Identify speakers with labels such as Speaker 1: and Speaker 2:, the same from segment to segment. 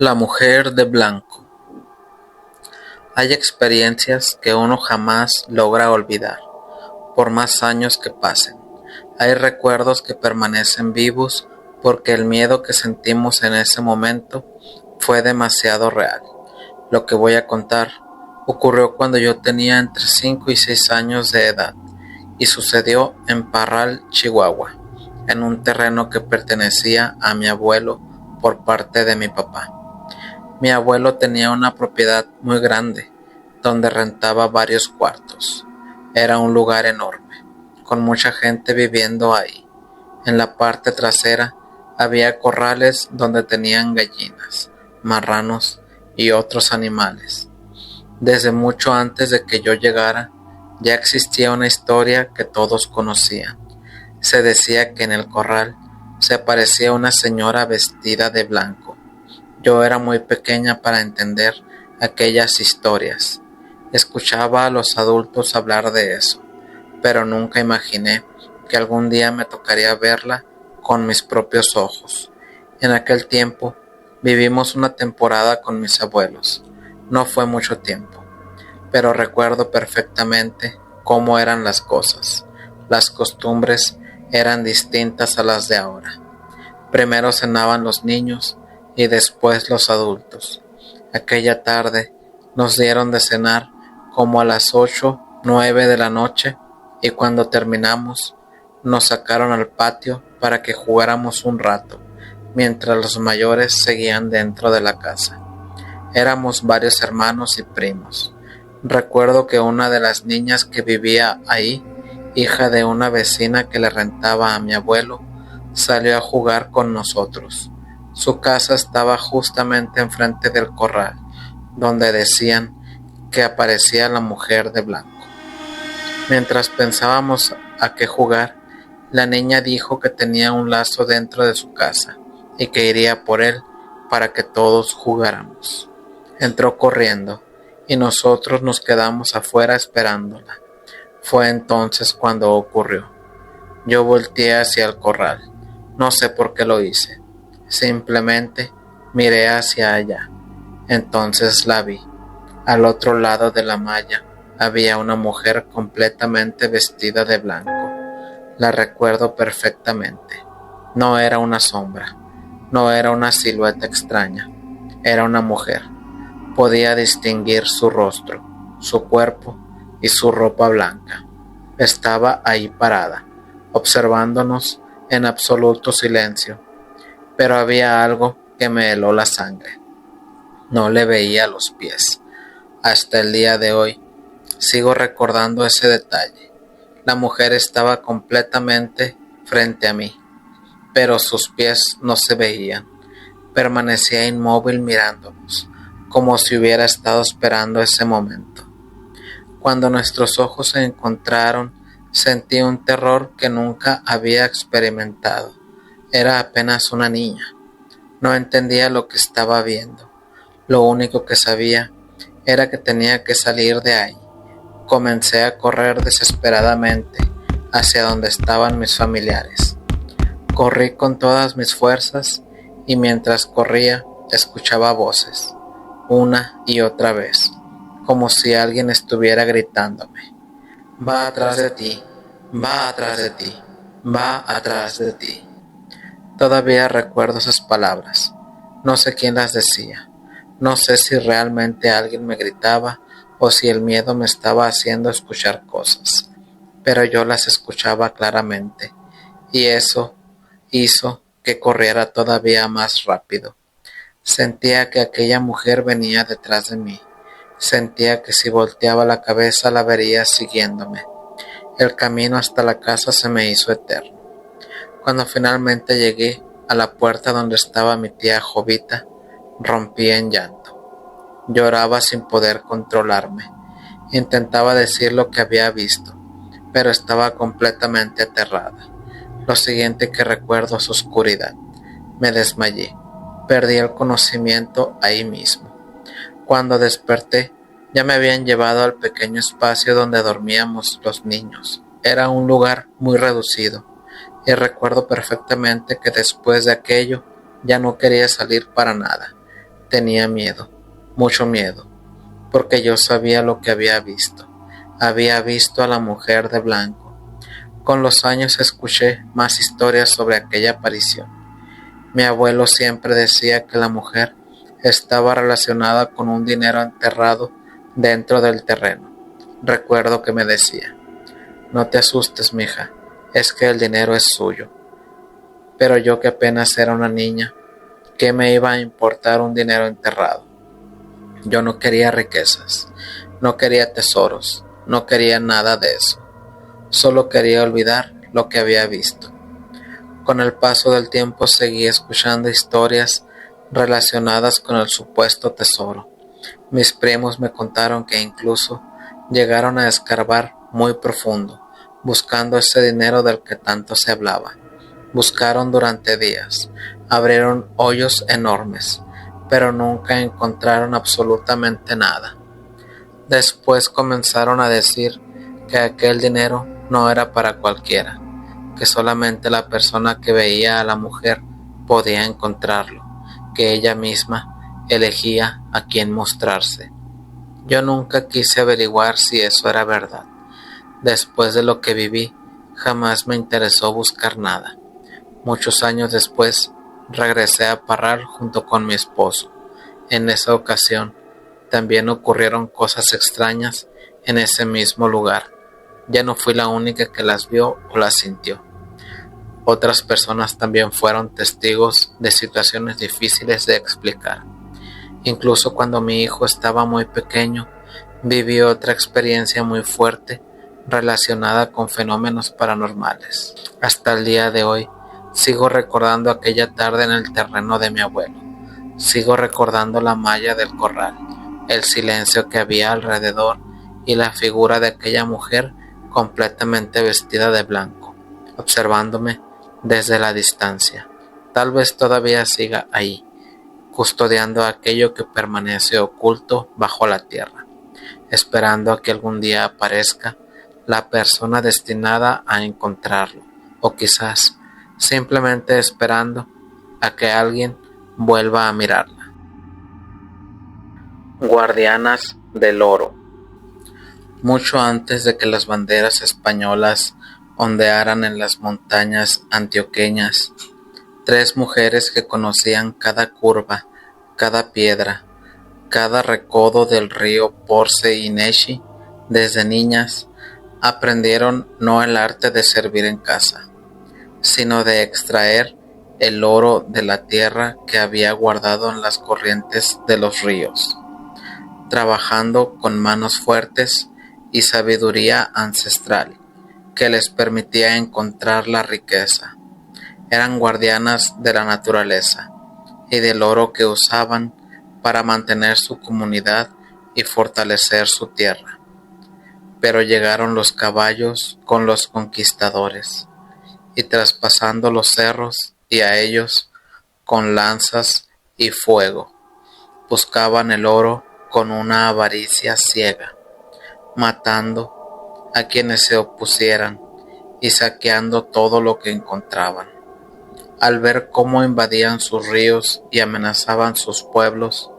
Speaker 1: La mujer de blanco. Hay experiencias que uno jamás logra olvidar, por más años que pasen. Hay recuerdos que permanecen vivos porque el miedo que sentimos en ese momento fue demasiado real. Lo que voy a contar ocurrió cuando yo tenía entre 5 y 6 años de edad y sucedió en Parral, Chihuahua, en un terreno que pertenecía a mi abuelo por parte de mi papá. Mi abuelo tenía una propiedad muy grande, donde rentaba varios cuartos. Era un lugar enorme, con mucha gente viviendo ahí. En la parte trasera había corrales donde tenían gallinas, marranos y otros animales. Desde mucho antes de que yo llegara, ya existía una historia que todos conocían. Se decía que en el corral se aparecía una señora vestida de blanco. Yo era muy pequeña para entender aquellas historias. Escuchaba a los adultos hablar de eso, pero nunca imaginé que algún día me tocaría verla con mis propios ojos. En aquel tiempo vivimos una temporada con mis abuelos. No fue mucho tiempo, pero recuerdo perfectamente cómo eran las cosas. Las costumbres eran distintas a las de ahora. Primero cenaban los niños y después los adultos. Aquella tarde nos dieron de cenar como a las 8, 9 de la noche y cuando terminamos nos sacaron al patio para que jugáramos un rato, mientras los mayores seguían dentro de la casa. Éramos varios hermanos y primos. Recuerdo que una de las niñas que vivía ahí, hija de una vecina que le rentaba a mi abuelo, salió a jugar con nosotros. Su casa estaba justamente enfrente del corral, donde decían que aparecía la mujer de blanco. Mientras pensábamos a qué jugar, la niña dijo que tenía un lazo dentro de su casa y que iría por él para que todos jugáramos. Entró corriendo y nosotros nos quedamos afuera esperándola. Fue entonces cuando ocurrió. Yo volteé hacia el corral. No sé por qué lo hice. Simplemente miré hacia allá. Entonces la vi. Al otro lado de la malla había una mujer completamente vestida de blanco. La recuerdo perfectamente. No era una sombra. No era una silueta extraña. Era una mujer. Podía distinguir su rostro, su cuerpo y su ropa blanca. Estaba ahí parada, observándonos en absoluto silencio. Pero había algo que me heló la sangre. No le veía los pies. Hasta el día de hoy sigo recordando ese detalle. La mujer estaba completamente frente a mí, pero sus pies no se veían. Permanecía inmóvil mirándonos, como si hubiera estado esperando ese momento. Cuando nuestros ojos se encontraron, sentí un terror que nunca había experimentado. Era apenas una niña. No entendía lo que estaba viendo. Lo único que sabía era que tenía que salir de ahí. Comencé a correr desesperadamente hacia donde estaban mis familiares. Corrí con todas mis fuerzas y mientras corría escuchaba voces, una y otra vez, como si alguien estuviera gritándome. Va atrás de ti, va atrás de ti, va atrás de ti. Todavía recuerdo esas palabras. No sé quién las decía. No sé si realmente alguien me gritaba o si el miedo me estaba haciendo escuchar cosas. Pero yo las escuchaba claramente y eso hizo que corriera todavía más rápido. Sentía que aquella mujer venía detrás de mí. Sentía que si volteaba la cabeza la vería siguiéndome. El camino hasta la casa se me hizo eterno. Cuando finalmente llegué a la puerta donde estaba mi tía Jovita, rompí en llanto. Lloraba sin poder controlarme. Intentaba decir lo que había visto, pero estaba completamente aterrada. Lo siguiente que recuerdo es oscuridad. Me desmayé. Perdí el conocimiento ahí mismo. Cuando desperté, ya me habían llevado al pequeño espacio donde dormíamos los niños. Era un lugar muy reducido. Y recuerdo perfectamente que después de aquello ya no quería salir para nada. Tenía miedo, mucho miedo, porque yo sabía lo que había visto. Había visto a la mujer de blanco. Con los años escuché más historias sobre aquella aparición. Mi abuelo siempre decía que la mujer estaba relacionada con un dinero enterrado dentro del terreno. Recuerdo que me decía: no te asustes, mija, es que el dinero es suyo. Pero yo, que apenas era una niña, ¿qué me iba a importar un dinero enterrado? Yo no quería riquezas, no quería tesoros, no quería nada de eso. Solo quería olvidar lo que había visto. Con el paso del tiempo seguí escuchando historias relacionadas con el supuesto tesoro. Mis primos me contaron que incluso llegaron a escarbar muy profundo, buscando ese dinero del que tanto se hablaba. Buscaron durante días, abrieron hoyos enormes, pero nunca encontraron absolutamente nada. Después comenzaron a decir que aquel dinero no era para cualquiera, que solamente la persona que veía a la mujer podía encontrarlo, que ella misma elegía a quién mostrarse. Yo nunca quise averiguar si eso era verdad. Después de lo que viví, jamás me interesó buscar nada. Muchos años después, regresé a Parral junto con mi esposo. En esa ocasión, también ocurrieron cosas extrañas en ese mismo lugar. Ya no fui la única que las vio o las sintió. Otras personas también fueron testigos de situaciones difíciles de explicar. Incluso cuando mi hijo estaba muy pequeño, viví otra experiencia muy fuerte relacionada con fenómenos paranormales. Hasta el día de hoy, sigo recordando aquella tarde en el terreno de mi abuelo. Sigo recordando la malla del corral, el silencio que había alrededor y la figura de aquella mujer completamente vestida de blanco, observándome desde la distancia. Tal vez todavía siga ahí, custodiando aquello que permanece oculto bajo la tierra, esperando a que algún día aparezca la persona destinada a encontrarlo, o quizás simplemente esperando a que alguien vuelva a mirarla. Guardianas del oro. Mucho antes de que las banderas españolas ondearan en las montañas antioqueñas, 3 mujeres que conocían cada curva, cada piedra, cada recodo del río Porce y Nechi desde niñas, aprendieron no el arte de servir en casa, sino de extraer el oro de la tierra que había guardado en las corrientes de los ríos, trabajando con manos fuertes y sabiduría ancestral que les permitía encontrar la riqueza. Eran guardianas de la naturaleza y del oro que usaban para mantener su comunidad y fortalecer su tierra. Pero llegaron los caballos con los conquistadores, y traspasando los cerros y a ellos con lanzas y fuego, buscaban el oro con una avaricia ciega, matando a quienes se opusieran y saqueando todo lo que encontraban. Al ver cómo invadían sus ríos y amenazaban sus pueblos,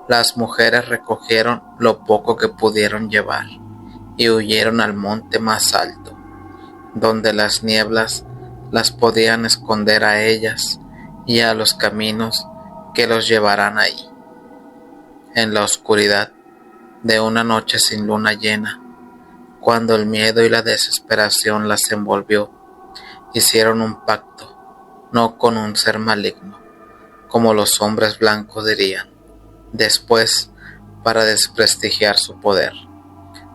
Speaker 1: las mujeres recogieron lo poco que pudieron llevar y huyeron al monte más alto, donde las nieblas las podían esconder a ellas y a los caminos que los llevarán allí. En la oscuridad de una noche sin luna llena, cuando el miedo y la desesperación las envolvió, hicieron un pacto, no con un ser maligno, como los hombres blancos dirían después para desprestigiar su poder,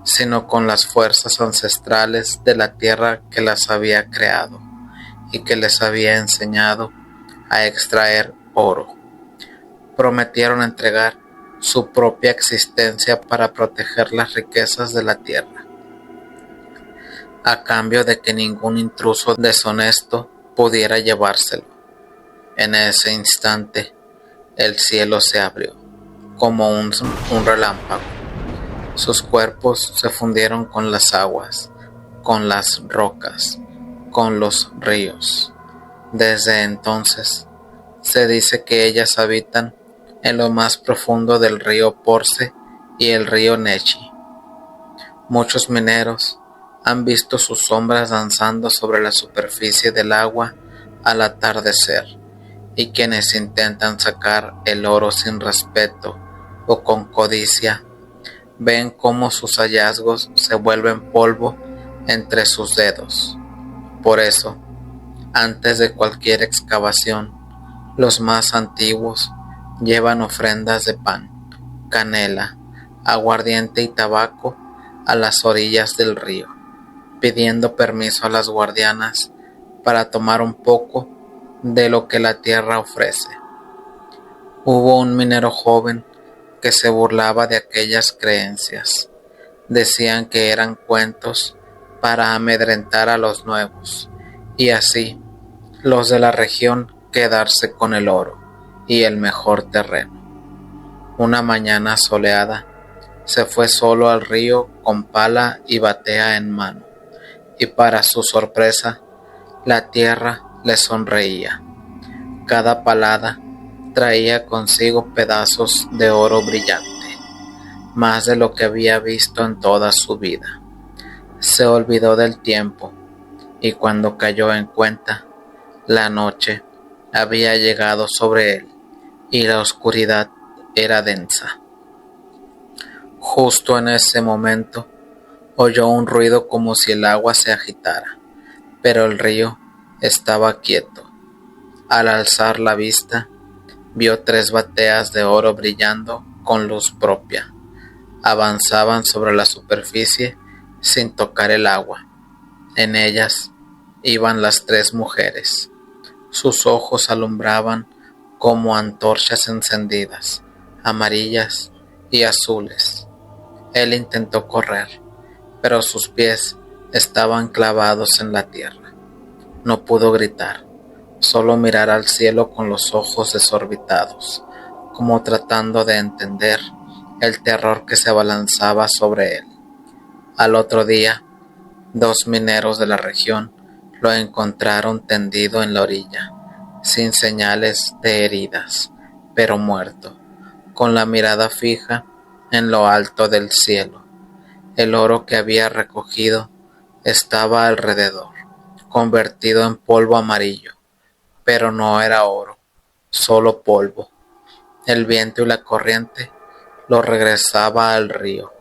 Speaker 1: sino con las fuerzas ancestrales de la tierra que las había creado y que les había enseñado a extraer oro. Prometieron entregar su propia existencia para proteger las riquezas de la tierra, a cambio de que ningún intruso deshonesto pudiera llevárselo. En ese instante, el cielo se abrió, como un relámpago. Sus cuerpos se fundieron con las aguas, con las rocas, con los ríos. Desde entonces, se dice que ellas habitan en lo más profundo del río Porce y el río Nechi. Muchos mineros han visto sus sombras danzando sobre la superficie del agua al atardecer, y quienes intentan sacar el oro sin respeto o con codicia, ven cómo sus hallazgos se vuelven polvo entre sus dedos. Por eso, antes de cualquier excavación, los más antiguos llevan ofrendas de pan, canela, aguardiente y tabaco a las orillas del río, pidiendo permiso a las guardianas para tomar un poco de lo que la tierra ofrece. Hubo un minero joven que se burlaba de aquellas creencias. Decían que eran cuentos para amedrentar a los nuevos, y así los de la región quedarse con el oro y el mejor terreno. Una mañana soleada, se fue solo al río con pala y batea en mano, y para su sorpresa, la tierra le sonreía. Cada palada traía consigo pedazos de oro brillante, más de lo que había visto en toda su vida. Se olvidó del tiempo, y cuando cayó en cuenta, la noche había llegado sobre él, y la oscuridad era densa. Justo en ese momento, oyó un ruido como si el agua se agitara, pero el río estaba quieto. Al alzar la vista, vio 3 bateas de oro brillando con luz propia. Avanzaban sobre la superficie sin tocar el agua. En ellas iban las 3 mujeres. Sus ojos alumbraban como antorchas encendidas, amarillas y azules. Él intentó correr, pero sus pies estaban clavados en la tierra. No pudo gritar, solo mirar al cielo con los ojos desorbitados, como tratando de entender el terror que se abalanzaba sobre él. Al otro día, 2 mineros de la región lo encontraron tendido en la orilla, sin señales de heridas, pero muerto, con la mirada fija en lo alto del cielo. El oro que había recogido estaba alrededor, convertido en polvo amarillo, pero no era oro, solo polvo. El viento y la corriente lo regresaba al río.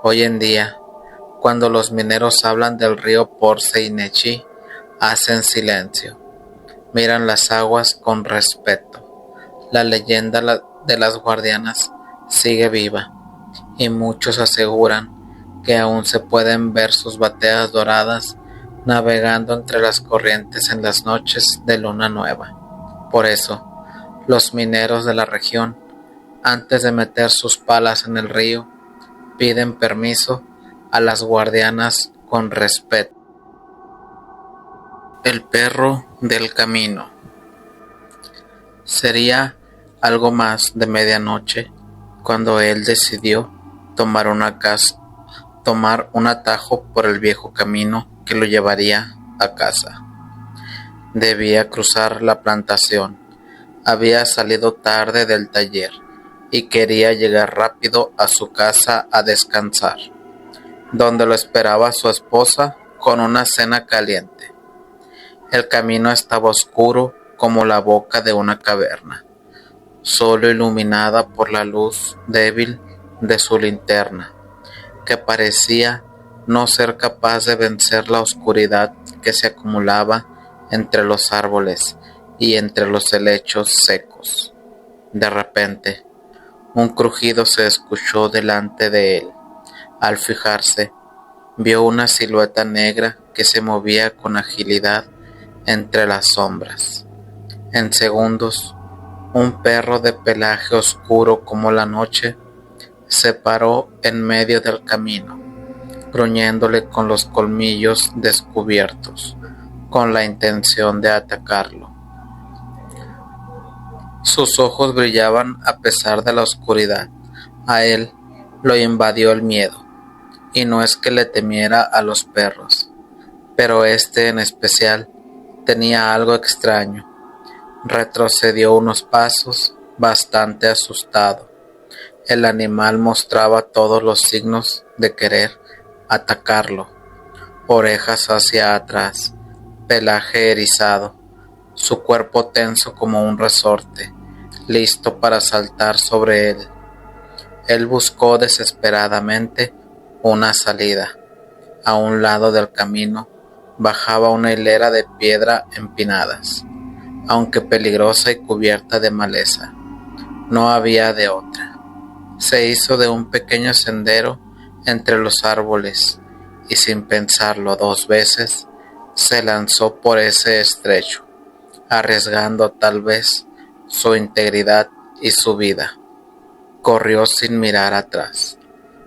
Speaker 1: Hoy en día, cuando los mineros hablan del río Porce y Nechi, hacen silencio, miran las aguas con respeto. La leyenda de las guardianas sigue viva, y muchos aseguran que aún se pueden ver sus bateas doradas navegando entre las corrientes en las noches de luna nueva. Por eso, los mineros de la región, antes de meter sus palas en el río, piden permiso a las guardianas con respeto. El perro del camino. Sería algo más de medianoche cuando él decidió tomar un atajo por el viejo camino que lo llevaría a casa. Debía cruzar la plantación. Había salido tarde del taller y quería llegar rápido a su casa a descansar, donde lo esperaba su esposa con una cena caliente. El camino estaba oscuro como la boca de una caverna, solo iluminada por la luz débil de su linterna, que parecía no ser capaz de vencer la oscuridad que se acumulaba entre los árboles y entre los helechos secos. De repente, un crujido se escuchó delante de él. Al fijarse, vio una silueta negra que se movía con agilidad entre las sombras. En segundos, un perro de pelaje oscuro como la noche se paró en medio del camino, gruñéndole con los colmillos descubiertos, con la intención de atacarlo. Sus ojos brillaban a pesar de la oscuridad. A él lo invadió el miedo, y no es que le temiera a los perros, pero este en especial tenía algo extraño. Retrocedió unos pasos, bastante asustado. El animal mostraba todos los signos de querer atacarlo: orejas hacia atrás, pelaje erizado, su cuerpo tenso como un resorte, listo para saltar sobre él. Él buscó desesperadamente una salida. A un lado del camino bajaba una hilera de piedra empinadas, aunque peligrosa y cubierta de maleza. No había de otra. Se hizo de un pequeño sendero entre los árboles y, sin pensarlo dos veces, se lanzó por ese estrecho, arriesgando tal vez su integridad y su vida. Corrió sin mirar atrás,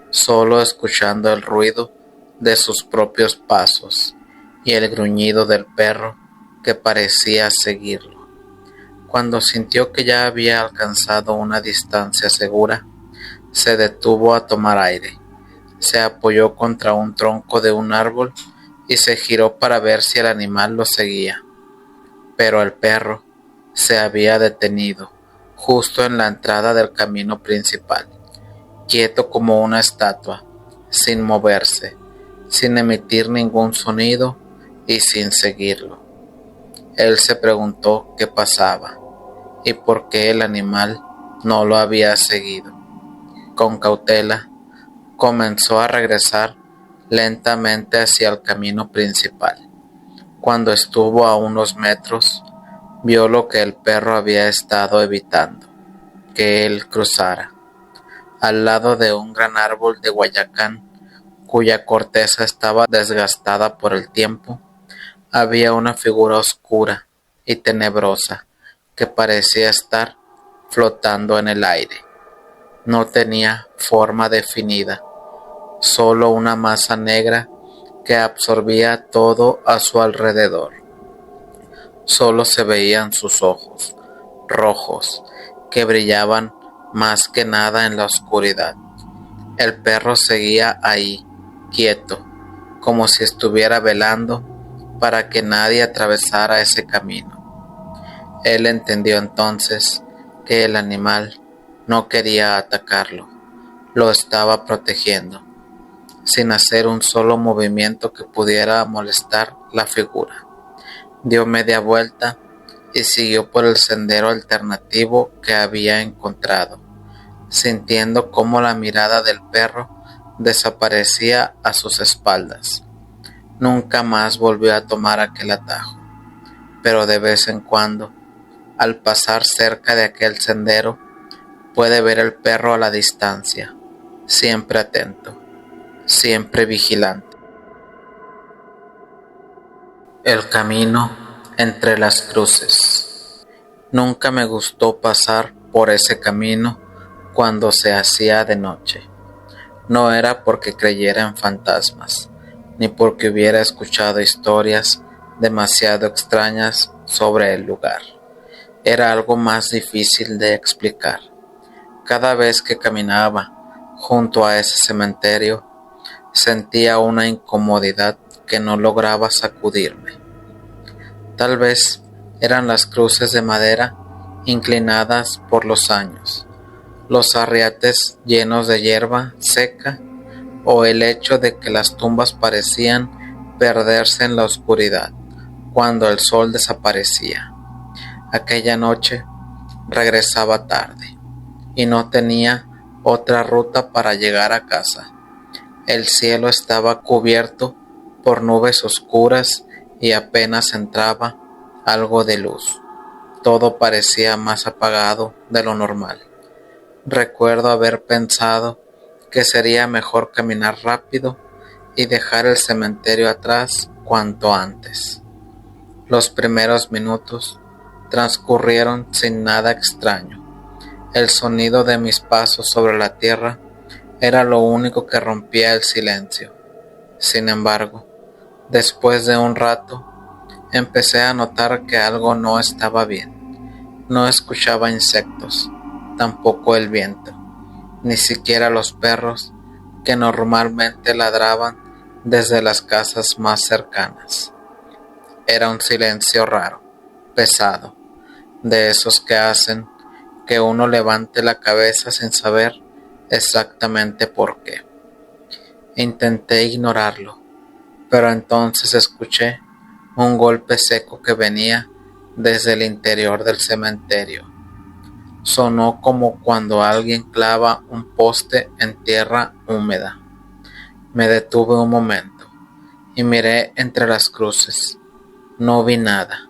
Speaker 1: solo escuchando el ruido de sus propios pasos y el gruñido del perro que parecía seguirlo. Cuando sintió que ya había alcanzado una distancia segura, se detuvo a tomar aire, se apoyó contra un tronco de un árbol y se giró para ver si el animal lo seguía. Pero el perro se había detenido justo en la entrada del camino principal, quieto como una estatua, sin moverse, sin emitir ningún sonido y sin seguirlo. Él se preguntó qué pasaba y por qué el animal no lo había seguido. Con cautela, comenzó a regresar lentamente hacia el camino principal. Cuando estuvo a unos metros, vio lo que el perro había estado evitando, que él cruzara. Al lado de un gran árbol de guayacán, cuya corteza estaba desgastada por el tiempo, había una figura oscura y tenebrosa que parecía estar flotando en el aire. No tenía forma definida, solo una masa negra que absorbía todo a su alrededor. Solo se veían sus ojos, rojos, que brillaban más que nada en la oscuridad. El perro seguía ahí, quieto, como si estuviera velando para que nadie atravesara ese camino. Él entendió entonces que el animal no quería atacarlo, lo estaba protegiendo, sin hacer un solo movimiento que pudiera molestar la figura. Dio media vuelta y siguió por el sendero alternativo que había encontrado, sintiendo cómo la mirada del perro desaparecía a sus espaldas. Nunca más volvió a tomar aquel atajo, pero de vez en cuando, al pasar cerca de aquel sendero, puede ver el perro a la distancia, siempre atento, siempre vigilante. El camino entre las cruces. Nunca me gustó pasar por ese camino cuando se hacía de noche. No era porque creyera en fantasmas, ni porque hubiera escuchado historias demasiado extrañas sobre el lugar. Era algo más difícil de explicar. Cada vez que caminaba junto a ese cementerio, sentía una incomodidad que no lograba sacudirme. Tal vez eran las cruces de madera inclinadas por los años, los arriates llenos de hierba seca o el hecho de que las tumbas parecían perderse en la oscuridad cuando el sol desaparecía. Aquella noche regresaba tarde y no tenía otra ruta para llegar a casa. El cielo estaba cubierto por nubes oscuras y apenas entraba algo de luz. Todo parecía más apagado de lo normal. Recuerdo haber pensado que sería mejor caminar rápido y dejar el cementerio atrás cuanto antes. Los primeros minutos transcurrieron sin nada extraño. El sonido de mis pasos sobre la tierra era lo único que rompía el silencio. Sin embargo, después de un rato, empecé a notar que algo no estaba bien. No escuchaba insectos, tampoco el viento, ni siquiera los perros que normalmente ladraban desde las casas más cercanas. Era un silencio raro, pesado, de esos que hacen que uno levante la cabeza sin saber exactamente por qué. Intenté ignorarlo, pero entonces escuché un golpe seco que venía desde el interior del cementerio. Sonó como cuando alguien clava un poste en tierra húmeda. Me detuve un momento y miré entre las cruces. No vi nada.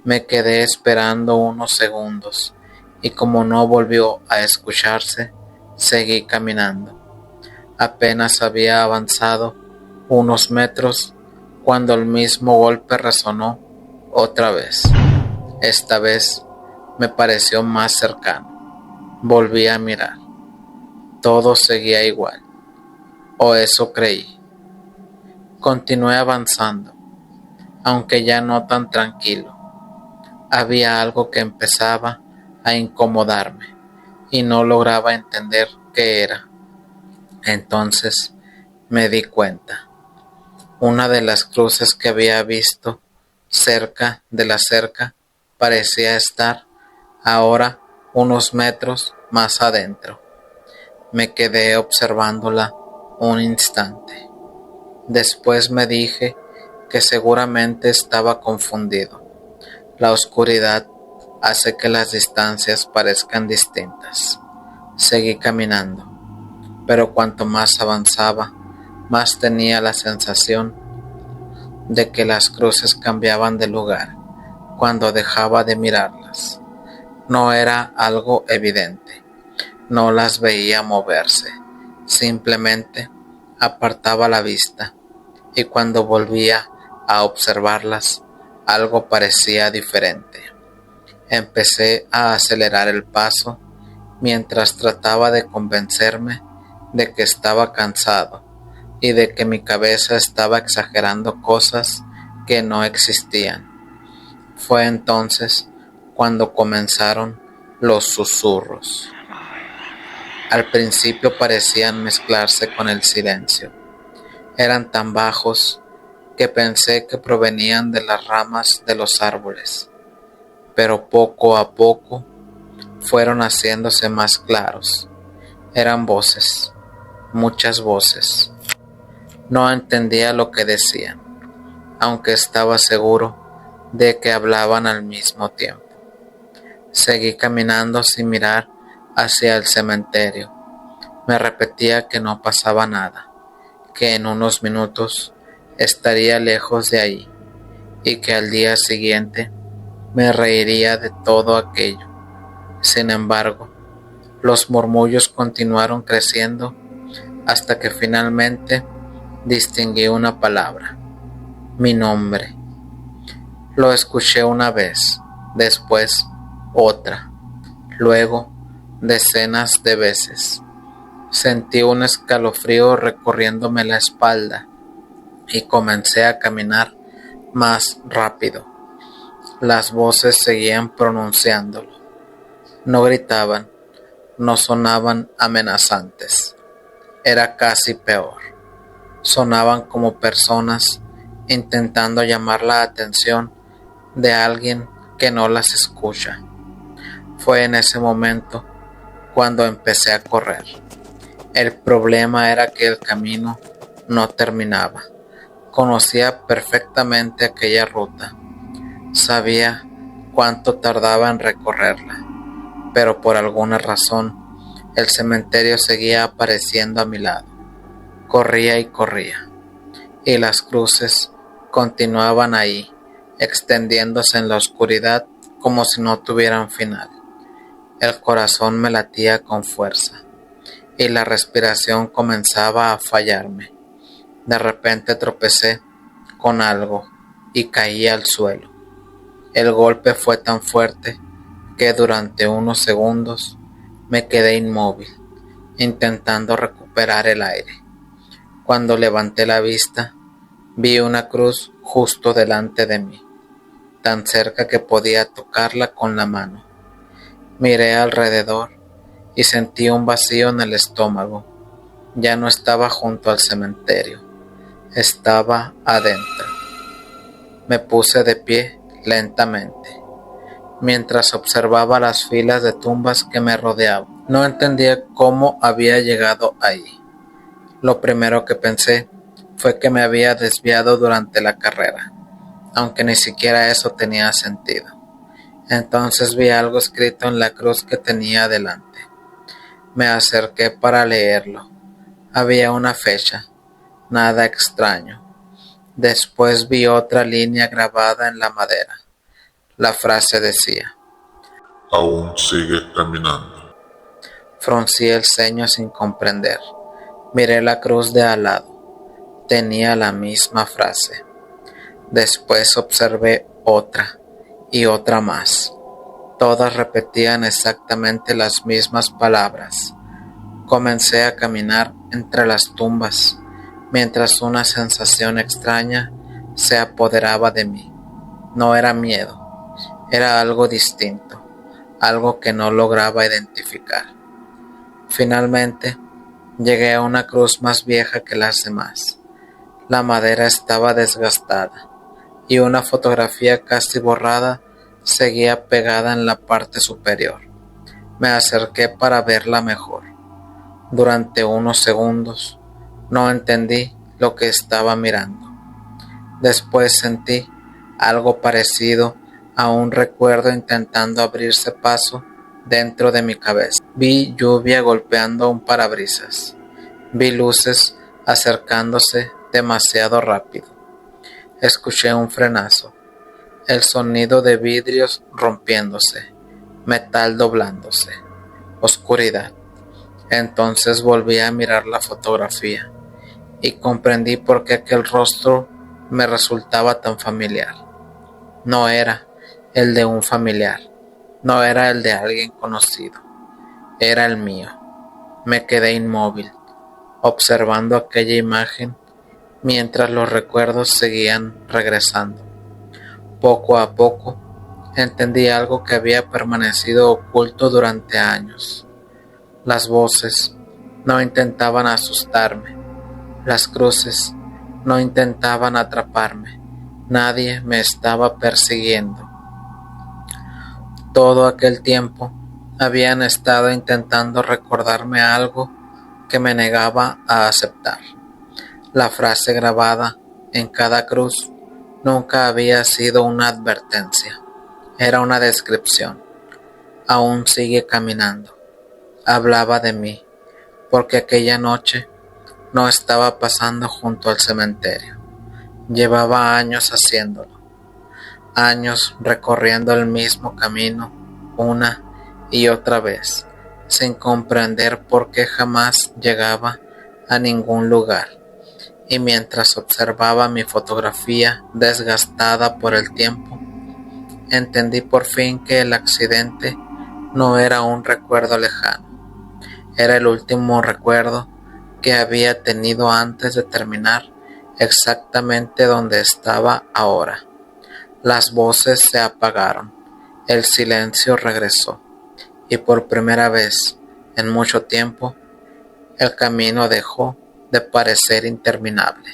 Speaker 1: Me quedé esperando unos segundos y como no volvió a escucharse, seguí caminando. Apenas había avanzado unos metros cuando el mismo golpe resonó otra vez. Esta vez me pareció más cercano. Volví a mirar. Todo seguía igual, o eso creí. Continué avanzando, aunque ya no tan tranquilo. Había algo que empezaba a incomodarme y no lograba entender qué era. Entonces me di cuenta. Una de las cruces que había visto cerca de la cerca parecía estar ahora unos metros más adentro. Me quedé observándola un instante. Después me dije que seguramente estaba confundido. La oscuridad hace que las distancias parezcan distintas. Seguí caminando, pero cuanto más avanzaba, más tenía la sensación de que las cruces cambiaban de lugar cuando dejaba de mirarlas. No era algo evidente, no las veía moverse, simplemente apartaba la vista y cuando volvía a observarlas, algo parecía diferente. Empecé a acelerar el paso mientras trataba de convencerme de que estaba cansado y de que mi cabeza estaba exagerando cosas que no existían. Fue entonces cuando comenzaron los susurros. Al principio parecían mezclarse con el silencio. Eran tan bajos que pensé que provenían de las ramas de los árboles, pero poco a poco fueron haciéndose más claros. Eran voces, muchas voces. No entendía lo que decían, aunque estaba seguro de que hablaban al mismo tiempo. Seguí caminando sin mirar hacia el cementerio. Me repetía que no pasaba nada, que en unos minutos estaría lejos de ahí y que al día siguiente me reiría de todo aquello. Sin embargo, los murmullos continuaron creciendo hasta que finalmente distinguí una palabra, mi nombre. Lo escuché una vez, después otra, luego decenas de veces. Sentí un escalofrío recorriéndome la espalda y comencé a caminar más rápido. Las voces seguían pronunciándolo. No gritaban, no sonaban amenazantes. Era casi peor. Sonaban como personas intentando llamar la atención de alguien que no las escucha. Fue en ese momento cuando empecé a correr. El problema era que el camino no terminaba. Conocía perfectamente aquella ruta. Sabía cuánto tardaba en recorrerla, pero por alguna razón el cementerio seguía apareciendo a mi lado. Corría y corría, y las cruces continuaban ahí, extendiéndose en la oscuridad como si no tuvieran final. El corazón me latía con fuerza, y la respiración comenzaba a fallarme. De repente tropecé con algo y caí al suelo. El golpe fue tan fuerte que durante unos segundos me quedé inmóvil, intentando recuperar el aire. Cuando levanté la vista, vi una cruz justo delante de mí, tan cerca que podía tocarla con la mano. Miré alrededor y sentí un vacío en el estómago. Ya no estaba junto al cementerio, estaba adentro. Me puse de pie lentamente. mientras observaba las filas de tumbas que me rodeaban. No entendía cómo había llegado ahí. Lo primero que pensé fue que me había desviado durante la carrera, aunque ni siquiera eso tenía sentido. Entonces vi algo escrito en la cruz que tenía delante. Me acerqué para leerlo. Había una fecha, nada extraño. Después vi otra línea grabada en la madera. La frase decía:
Speaker 2: Aún sigues caminando.
Speaker 1: Fruncí el ceño sin comprender. Miré la cruz de al lado. Tenía la misma frase. Después observé otra y otra más. Todas repetían exactamente las mismas palabras. Comencé a caminar entre las tumbas, mientras una sensación extraña se apoderaba de mí. No era miedo, era algo distinto, algo que no lograba identificar. Finalmente, llegué a una cruz más vieja que las demás. La madera estaba desgastada y una fotografía casi borrada seguía pegada en la parte superior. Me acerqué para verla mejor. Durante unos segundos no entendí lo que estaba mirando. Después sentí algo parecido a un recuerdo intentando abrirse paso dentro de mi cabeza. Vi lluvia golpeando un parabrisas. Vi luces acercándose demasiado rápido. Escuché un frenazo, el sonido de vidrios rompiéndose, metal doblándose, oscuridad. Entonces volví a mirar la fotografía y comprendí por qué aquel rostro me resultaba tan familiar. No era el de un familiar, no era el de alguien conocido, era el mío. Me quedé inmóvil, observando aquella imagen mientras los recuerdos seguían regresando. Poco a poco entendí algo que había permanecido oculto durante años. Las voces no intentaban asustarme, las cruces no intentaban atraparme, nadie me estaba persiguiendo. Todo aquel tiempo habían estado intentando recordarme algo que me negaba a aceptar. La frase grabada en cada cruz nunca había sido una advertencia, era una descripción. Aún sigue caminando. Hablaba de mí, porque aquella noche no estaba pasando junto al cementerio. Llevaba años haciéndolo, años recorriendo el mismo camino una y otra vez, sin comprender por qué jamás llegaba a ningún lugar. Y mientras observaba mi fotografía desgastada por el tiempo, entendí por fin que el accidente no era un recuerdo lejano, era el último recuerdo que había tenido antes de terminar exactamente donde estaba ahora. Las voces se apagaron, el silencio regresó, y por primera vez en mucho tiempo, el camino dejó de parecer interminable.